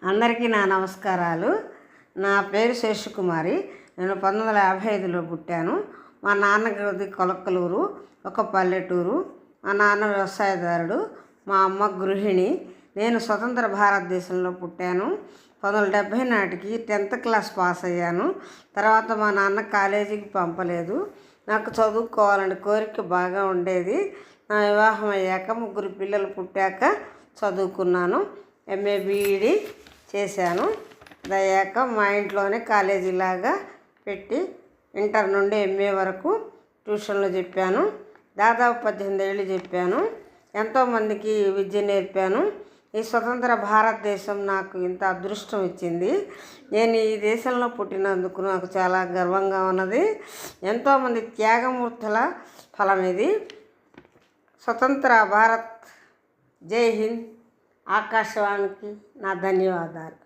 అందరికీ నా నమస్కారాలు. నా పేరు శేషకుమారి. నేను 1955లో పుట్టాను. మా నాన్నగారిది కొలక్కలూరు, ఒక పల్లెటూరు. మా నాన్న వ్యవసాయదారుడు, మా అమ్మ గృహిణి. నేను స్వతంత్ర భారతదేశంలో పుట్టాను. 1970 నాటికి 10th క్లాస్ పాస్ అయ్యాను. తర్వాత మా నాన్న కాలేజీకి పంపలేదు. నాకు చదువుకోవాలని కోరిక బాగా ఉండేది. నా వివాహం అయ్యాక 3 పిల్లలు పుట్టాక చదువుకున్నాను. ఎంఏ బీఈడి చేశాను. అయ్యాక మా ఇంట్లోనే కాలేజీలాగా పెట్టి ఇంటర్ నుండి ఎంఏ వరకు ట్యూషన్లో చెప్పాను. దాదాపు 18 ఏళ్ళు చెప్పాను. ఎంతోమందికి విద్య నేర్పాను. ఈ స్వతంత్ర భారతదేశం నాకు ఇంత అదృష్టం ఇచ్చింది. నేను ఈ దేశంలో పుట్టినందుకు నాకు చాలా గర్వంగా ఉన్నది. ఎంతోమంది త్యాగమూర్తుల ఫలం ఇది. స్వతంత్ర భారత్. జై హింద్. ఆకాశవాణికి నా ధన్యవాదాలు.